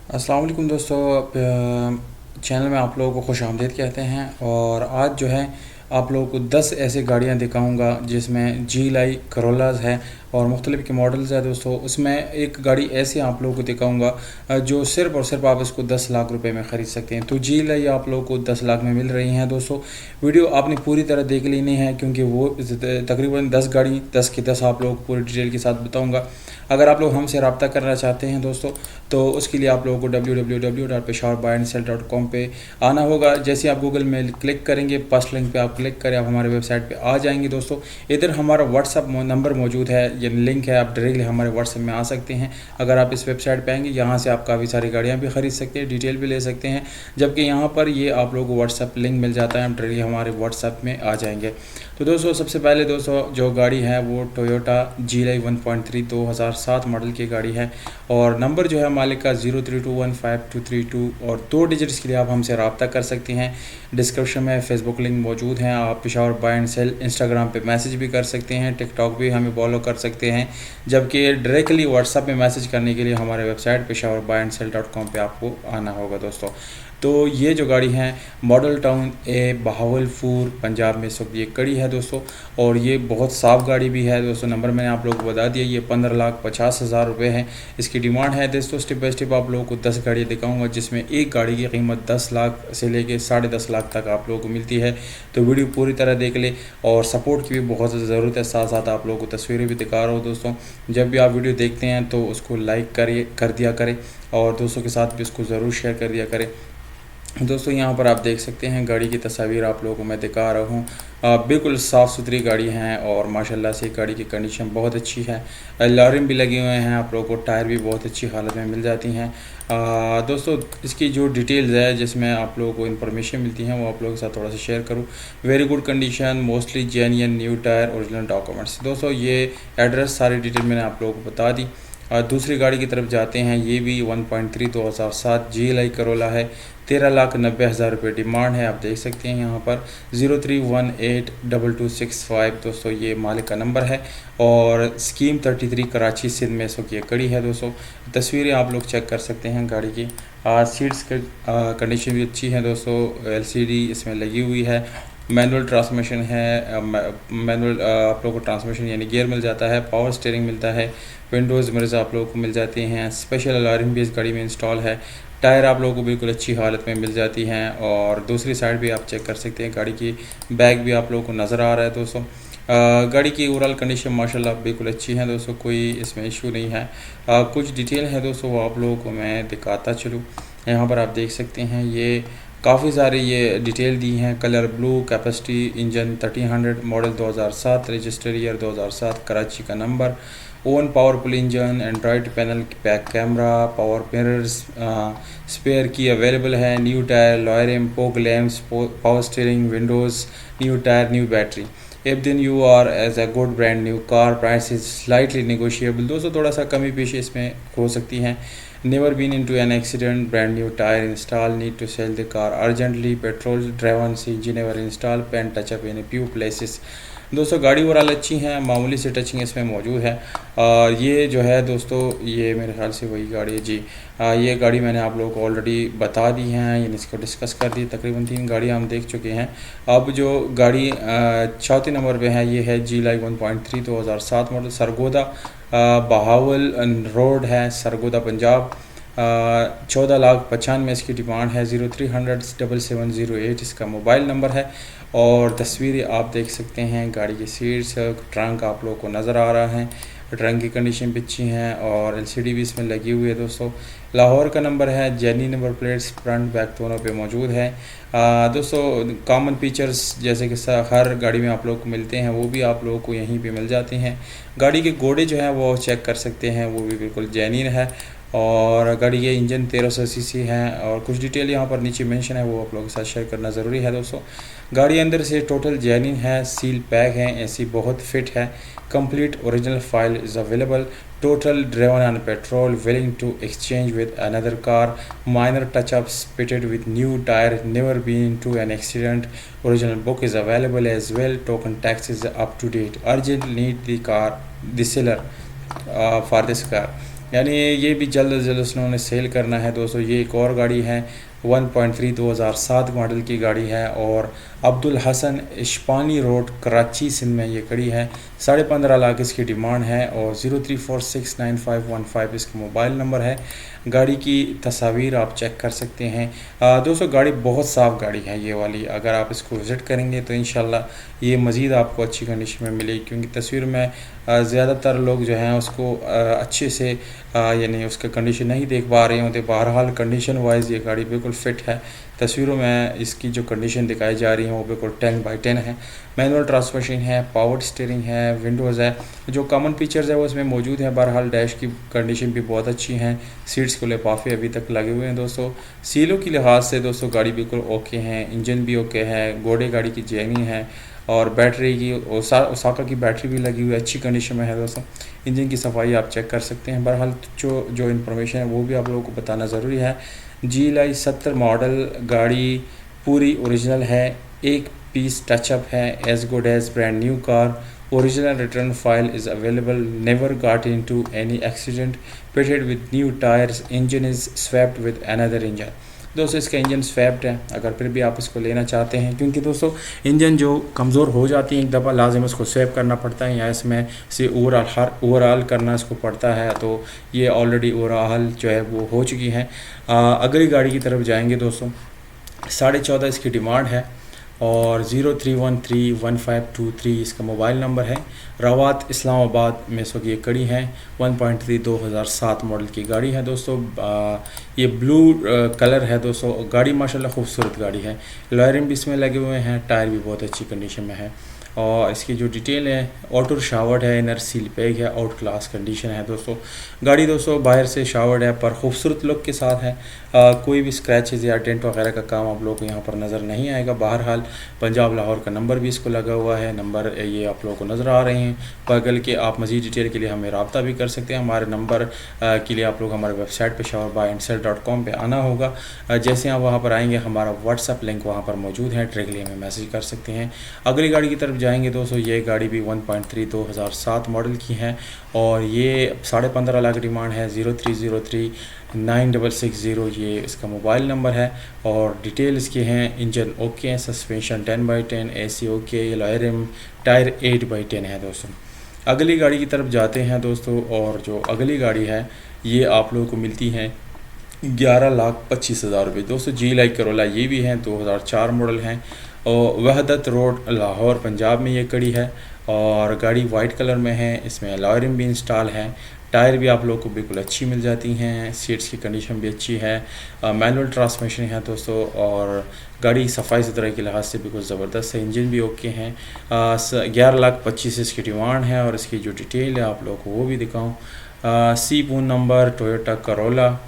अस्सलाम वालेकुम दोस्तों। चैनल में आप लोगों को खुश आमदीद कहते हैं। और आज जो है आप लोगों को 10 ऐसी गाड़ियां दिखाऊंगा जिसमें जी लाई करोलाज है और मुख्तलिफ के मॉडल्स है दोस्तों। उसमें एक गाड़ी ऐसी आप लोगों को दिखाऊंगा जो सिर्फ और सिर्फ आप इसको 10 लाख रुपए में ख़रीद सकते हैं। तो जी लाई आप लोगों को 10 लाख में मिल रही हैं दोस्तों। वीडियो आपने पूरी तरह देख लेनी है क्योंकि वो तकरीबन 10 गाड़ी 10 की 10 आप लोगों को पूरी डिटेल के साथ बताऊँगा। अगर आप लोग हमसे रब्ता करना चाहते हैं दोस्तों तो उसके लिए आप लोगों को www.peshawarbuyandsell.com पे आना होगा। जैसे आप गूगल में क्लिक करेंगे, फर्स्ट लिंक पे आप क्लिक करें, आप हमारे वेबसाइट पे आ जाएंगे दोस्तों। इधर हमारा व्हाट्सअप नंबर मौजूद है, ये लिंक है, आप डायरेक्टली हमारे व्हाट्सअप में आ सकते हैं। अगर आप इस वेबसाइट पे आएंगे यहाँ से आप काफ़ी सारी गाड़ियाँ भी ख़रीद सकते हैं, डिटेल भी ले सकते हैं। जबकि यहाँ पर ये आप लोगों को व्हाट्सअप लिंक मिल जाता है, आप डायरेक्टली हमारे व्हाट्सअप में आ जाएंगे। तो दोस्तों सबसे पहले दोस्तों जो गाड़ी है वो टोयोटा जी लाई 1.3 2007 मॉडल की गाड़ी है और नंबर जो है मालिक का 03215232 और 2 डिजिट्स के लिए आप हमसे रब्ता कर सकते हैं। डिस्क्रिप्शन में फेसबुक लिंक मौजूद हैं, आप Peshawar buy and sell Instagram पे मैसेज भी कर सकते हैं, टिकटॉक भी हमें फॉलो कर सकते हैं। जबकि डायरेक्टली व्हाट्सअप में मैसेज करने के लिए हमारे वेबसाइट peshawarbuyandsell.com पे आपको आना होगा दोस्तों। तो ये जो गाड़ी है मॉडल टाउन ए बहावलपुर पंजाब में सब ये कड़ी है दोस्तों। और ये बहुत साफ़ गाड़ी भी है दोस्तों। नंबर मैंने आप लोगों को बता दिया, ये 15,50,000 रुपये है इसकी डिमांड है दोस्तों। स्टेप बाय स्टेप आप लोगों को 10 गाड़ियाँ दिखाऊंगा जिसमें एक गाड़ी की कीमत 10 लाख से लेके 10.5 लाख तक आप लोगों को मिलती है। तो वीडियो पूरी तरह देख ले और सपोर्ट की भी बहुत ज़रूरत है। साथ साथ आप लोगों को तस्वीरें भी दिखा रहा हूँ दोस्तों। जब भी आप वीडियो देखते हैं तो उसको लाइक कर दिया करें और दोस्तों के साथ भी उसको ज़रूर शेयर कर दिया करें दोस्तों। यहाँ पर आप देख सकते हैं गाड़ी की तस्वीर आप लोगों को मैं दिखा रहा हूँ। बिल्कुल साफ़ सुथरी गाड़ी हैं और माशाल्लाह से गाड़ी की कंडीशन बहुत अच्छी है। लॉरिम भी लगे हुए हैं, आप लोगों को टायर भी बहुत अच्छी हालत में मिल जाती हैं। दोस्तों इसकी जो डिटेल्स है जिसमें आप लोगों को इन्फॉर्मेशन मिलती हैं वो आप लोगों के साथ थोड़ा सा शेयर करूँ। Very good condition, mostly genuine, new tyre, original documents. दोस्तों ये एड्रेस सारी डिटेल मैंने आप लोगों को बता दी। दूसरी गाड़ी की तरफ जाते हैं। ये भी 1.3 2007 जी लाई करोला है, 13,90,000 रुपये डिमांड है। आप देख सकते हैं यहाँ पर 03182265 दोस्तों ये मालिक का नंबर है। और स्कीम 33 कराची सिंध में इस वक्त ये कड़ी है दोस्तों। तस्वीरें आप लोग चेक कर सकते हैं गाड़ी की। सीट्स कंडीशन भी अच्छी है दोस्तों। एलसीडी इसमें लगी हुई है। मैनुअल ट्रांसमिशन है, मैनुअल आप लोगों को ट्रांसमिशन यानी गियर मिल जाता है, पावर स्टीयरिंग मिलता है, विंडोज़ मिरर्स आप लोगों को मिल जाती हैं। स्पेशल अलार्म भी इस गाड़ी में इंस्टॉल है। टायर आप लोगों को बिल्कुल अच्छी हालत में मिल जाती हैं। और दूसरी साइड भी आप चेक कर सकते हैं, गाड़ी की बैग भी आप लोगों को नज़र आ रहा है दोस्तों। गाड़ी की ओवरऑल कंडीशन माशाल्लाह बिल्कुल अच्छी है दोस्तों, कोई इसमें इशू नहीं है। कुछ डिटेल है दोस्तों वो आप लोगों को मैं दिखाता चलूँ। यहाँ पर आप देख सकते हैं ये काफ़ी सारी ये डिटेल दी हैं। Colour blue, capacity engine 1300, model 2007, register year 2007, Karachi का number, own powerful engine, Android panel, back camera, power mirrors, spare की अवेलेबल है, new tyre, alloy rim, fog lamps, power steering, windows, new tyre, new battery. If then you are as a good brand new car, price is slightly negotiable. दोस्तों थोड़ा सा कमी पेशी इसमें हो सकती हैं। Never been into an accident, brand new tire install, need to sell the car urgently, petrol driven, CNG never install, paint touch up in a few places। दोस्तों गाड़ी ओवरऑल अच्छी है, मामूली से टचिंग इसमें मौजूद है। और ये जो है दोस्तों ये मेरे ख्याल से वही गाड़ी है जी। ये गाड़ी मैंने आप लोगों को ऑलरेडी बता दी हैं, यानी इसको डिस्कस कर दी। तकरीबन 3 गाड़ियाँ हम देख चुके हैं। अब जो गाड़ी चौथे नंबर पे है ये है जी लाई 1.3 2007 मॉडल, सरगोदा बहावल रोड है, सरगोदा पंजाब। 14,95,000 इसकी डिमांड है। 0300 7708 इसका मोबाइल नंबर है। और तस्वीरें आप देख सकते हैं, गाड़ी की सीट्स, ट्रंक आप लोगों को नज़र आ रहा है, ट्रंक की कंडीशन भी अच्छी हैं और एलसीडी भी इसमें लगी हुई है दोस्तों। लाहौर का नंबर है, jenny number plates front back दोनों पे मौजूद है। दोस्तों कॉमन फीचर्स जैसे कि हर गाड़ी में आप लोग को मिलते हैं वो भी आप लोगों को यहीं पे मिल जाते हैं। गाड़ी के घोड़े जो हैं वो चेक कर सकते हैं, वो भी बिल्कुल जेन्युइन है। और गाड़ी के इंजन 1300 सीसी है और कुछ डिटेल यहाँ पर नीचे मेंशन है वो आप लोगों के साथ शेयर करना ज़रूरी है दोस्तों। गाड़ी अंदर से टोटल जेन्युइन है, सील पैक है, एसी बहुत फिट है, complete original file is available, total driven on petrol, willing to exchange with another car, minor touchups, fitted with new tyre, never been to an accident, original book is available as well, token tax is up to date, urgent need the car the seller for this car. यानी ये भी जल्द से जल्द उन्होंने cell करना है दोस्तों। ये एक और गाड़ी है 1.3 2007 मॉडल की गाड़ी है और अब्दुल हसन इश्पानी रोड कराची सिंध में ये खड़ी है। 15.5 लाख इसकी डिमांड है और 03469515 इसका मोबाइल नंबर है। गाड़ी की तस्वीर आप चेक कर सकते हैं। दोस्तों गाड़ी बहुत साफ़ गाड़ी है ये वाली, अगर आप इसको विज़िट करेंगे तो इंशाल्लाह ये मज़ीद आपको अच्छी कंडीशन में मिलेगी, क्योंकि तस्वीर में ज़्यादातर लोग जो हैं उसको अच्छे से यानी उसका कंडीशन नहीं देख पा रहे होते। बहरहाल कंडीशन वाइज ये गाड़ी बिल्कुल फ़िट है। तस्वीरों में इसकी जो कंडीशन दिखाई जा रही है वो बिल्कुल 10/10 है। मैनुअल ट्रांसमिशन है, पावर स्टीयरिंग है, विंडोज़ है, जो कॉमन फीचर्स है वो इसमें मौजूद है। बहरहाल डैश की कंडीशन भी बहुत अच्छी हैं। सीट्स को लिफाफे अभी तक लगे हुए हैं दोस्तों। सीलों की लिहाज से दोस्तों गाड़ी बिल्कुल ओके हैं, इंजन भी ओके है, घोड़े गाड़ी की जैनी है और बैटरी की ओसाका की बैटरी भी लगी हुई है, अच्छी कंडीशन में है दोस्तों। इंजन की सफाई आप चेक कर सकते हैं। बहरहाल जो इन्फॉर्मेशन है वो भी आप लोगों को बताना ज़रूरी है। GLI 70 मॉडल गाड़ी पूरी ओरिजिनल है, एक पीस टचअप है, as good as brand new car. Original return file is available, never got into any accident, fitted with new tires, engine is swapped with another engine। दोस्तों इसका engine swapped है, अगर फिर भी आप इसको लेना चाहते हैं, क्योंकि दोस्तों इंजन जो कमज़ोर हो जाती है एक दफ़ा लाजिम उसको स्वैप करना पड़ता है या इसमें से ओवरऑल करना इसको पड़ता है, तो ये ऑलरेडी ओवरऑल जो है वो हो चुकी हैं। अगली गाड़ी की तरफ जाएंगे दोस्तों। 14.5 इसकी डिमांड है और 03131523 इसका मोबाइल नंबर है। रवात इस्लामाबाद में इस वक्त ये खड़ी है। 1.3 2007 मॉडल की गाड़ी है दोस्तों। ये ब्लू कलर है दोस्तों। गाड़ी माशाल्लाह खूबसूरत गाड़ी है। लॉयरिंग भी इसमें लगे हुए हैं, टायर भी बहुत अच्छी कंडीशन में है और इसकी जो डिटेल है, ऑटो शावर्ड है, इनर सील पैक है, आउट क्लास कंडीशन है दोस्तों। गाड़ी दोस्तों बाहर से शावर्ड है पर खूबसूरत लुक के साथ है। कोई भी स्क्रैचेस या डेंट वगैरह का काम आप लोगों को यहाँ पर नज़र नहीं आएगा। बहरहाल पंजाब लाहौर का नंबर भी इसको लगा हुआ है, नंबर ये आप लोगों को नज़र आ रहे हैं। बगल के आप मज़ीद डिटेल के लिए हमें रब्ता भी कर सकते हैं। हमारे नंबर के लिए आप लोग हमारे वेबसाइट पर showerbuyandSell.com पे आना होगा। जैसे आप वहाँ पर आएंगे हमारा व्हाट्सअप लिंक वहाँ पर मौजूद है, डायरेक्टली हमें मैसेज कर सकते हैं। अगली गाड़ी की तरफ जाएंगे दोस्तों। ये गाड़ी भी 1.3 2007 मॉडल की है और ये 15.5 लाख डिमांड है। 03039660 ये इसका मोबाइल नंबर है और डिटेल इसके हैं। इंजन ओके है, सस्पेंशन 10/10, AC ओके, लॉयरिम, टायर 8/10 है दोस्तों। अगली गाड़ी की तरफ जाते हैं दोस्तों और जो अगली गाड़ी है ये आप लोगों को मिलती है 11,25,000 रुपये दोस्तों। GLI करोला ये भी हैं, 2004 मॉडल हैं और वहदत रोड लाहौर पंजाब में ये खड़ी है और गाड़ी वाइट कलर में है। इसमें लॉयरिंग भी इंस्टॉल है, टायर भी आप लोग को बिल्कुल अच्छी मिल जाती हैं, सीट्स की कंडीशन भी अच्छी है, मैनुअल ट्रांसमिशन है दोस्तों और गाड़ी सफाई सुथराई के लिहाज से बिल्कुल ज़बरदस्त है। इंजन भी ओके हैं। 11,25,000 इसकी डिमांड है और इसकी जो डिटेल है आप लोग को वो भी दिखाऊँ। सी पून number Toyota Corolla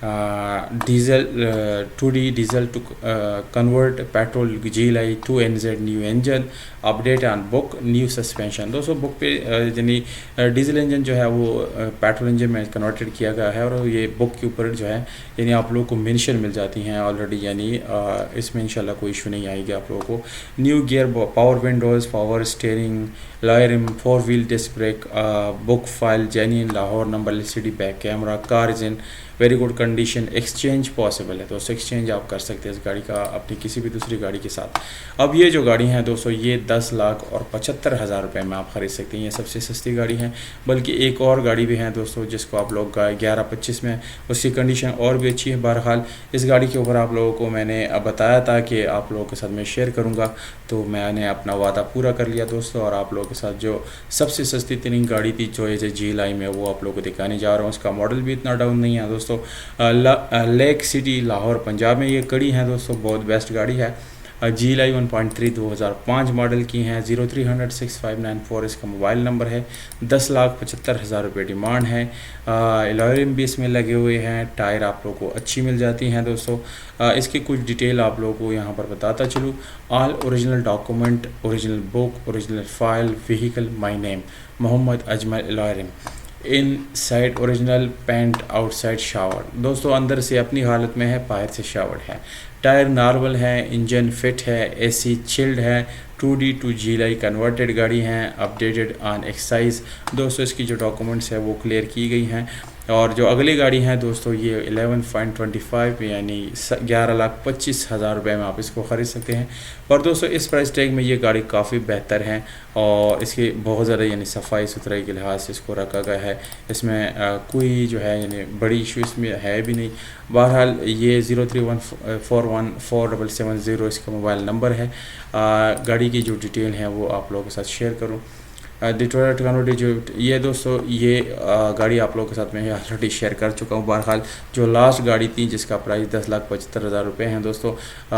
diesel 2D diesel to convert petrol GLI 2NZ new engine update on book new suspension. दोस्तों बुक पे यानी डीजल इंजन जो है वो पेट्रोल इंजन में कन्वर्टेड किया गया है और ये बुक के ऊपर जो है यानी आप लोगों को मेंशन मिल जाती हैं ऑलरेडी, यानी इसमें इंशाल्लाह कोई इशू नहीं आएगी आप लोगों को। New gear, power windows, power steering, alloy rim, 4 wheel disc brake, book file genuine, Lahore number, LCD back camera, car is in very good condition, exchange possible है दोस्तों। एक्सचेंज आप कर सकते हैं इस गाड़ी का अपनी किसी भी दूसरी गाड़ी के साथ। अब ये जो गाड़ी है दोस्तों ये 10,75,000 रुपये में आप ख़रीद सकते हैं। ये सबसे सस्ती गाड़ी है, बल्कि एक और गाड़ी भी है दोस्तों जिसको आप लोग 11,25 में, उसकी कंडीशन और भी अच्छी है। बहरहाल इस गाड़ी के ऊपर आप लोगों को मैंने बताया था कि आप लोगों के साथ मैं शेयर करूँगा, तो मैंने अपना वादा पूरा कर लिया दोस्तों और आप लोगों के साथ जो सबसे सस्ती तरीन गाड़ी थी जो है GLI में वो आप लोगों को दिखाने जा रहा हूँ। उसका मॉडल भी इतना डाउन नहीं है दोस्तों। लेक सिटी लाहौर पंजाब में ये खड़ी है दोस्तों, बहुत बेस्ट गाड़ी है। GLI 1.3 2005 मॉडल की हैं। 03006594 इसका मोबाइल नंबर है। 10,75,000 रुपये डिमांड है। लॉयरिंग भी इसमें लगे हुए हैं, टायर आप लोगों को अच्छी मिल जाती हैं दोस्तों। इसकी कुछ डिटेल आप लोगों को यहाँ पर बताता चलूँ। All original document, original book, original file, vehicle my name Mohammad Ajmal लॉयरिंग, inside original paint, outside shower. दोस्तों अंदर से अपनी हालत में है, बाहर से शावर है। टायर नॉर्मल है, इंजन फिट है, AC चिल्ड है, 2D टू GLI कन्वर्टेड गाड़ी हैं, अपडेटेड ऑन एक्साइज। दोस्तों इसकी जो डॉक्यूमेंट्स है वो क्लियर की गई हैं और जो अगली गाड़ी है दोस्तों ये 11.25 यानी 11,25,000 रुपये में आप इसको ख़रीद सकते हैं। और दोस्तों इस प्राइस टैग में ये गाड़ी काफ़ी बेहतर है और इसकी बहुत ज़्यादा यानी सफाई सुथराई के लिहाज से इसको रखा गया है। इसमें कोई जो है यानी बड़ी इशू इसमें है भी नहीं। बहरहाल ये 0314147770 इसका मोबाइल नंबर है। गाड़ी की जो डिटेल है वो आप लोगों के साथ शेयर करूँ। डिटोरा टिकानो डिजिट ये दोस्तों ये गाड़ी आप लोगों के साथ मैं ऑलरेडी शेयर कर चुका हूँ। बहरहाल जो लास्ट गाड़ी थी जिसका प्राइस 10,75,000 रुपये हैं दोस्तों,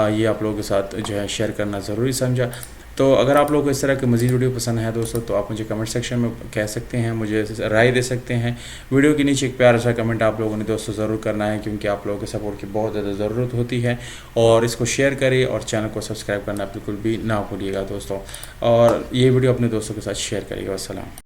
ये आप लोगों के साथ जो है शेयर करना ज़रूरी समझा। तो अगर आप लोगों को इस तरह की मज़ीद वीडियो पसंद है दोस्तों तो आप मुझे कमेंट सेक्शन में कह सकते हैं, मुझे राय दे सकते हैं। वीडियो के नीचे एक प्यारा सा कमेंट आप लोगों ने दोस्तों ज़रूर करना है क्योंकि आप लोगों के सपोर्ट की बहुत ज़्यादा ज़रूरत होती है। और इसको शेयर करिए और चैनल को सब्सक्राइब करना बिल्कुल भी ना भूलिएगा दोस्तों, और ये वीडियो अपने दोस्तों के साथ शेयर करिएगा। अस्सलाम।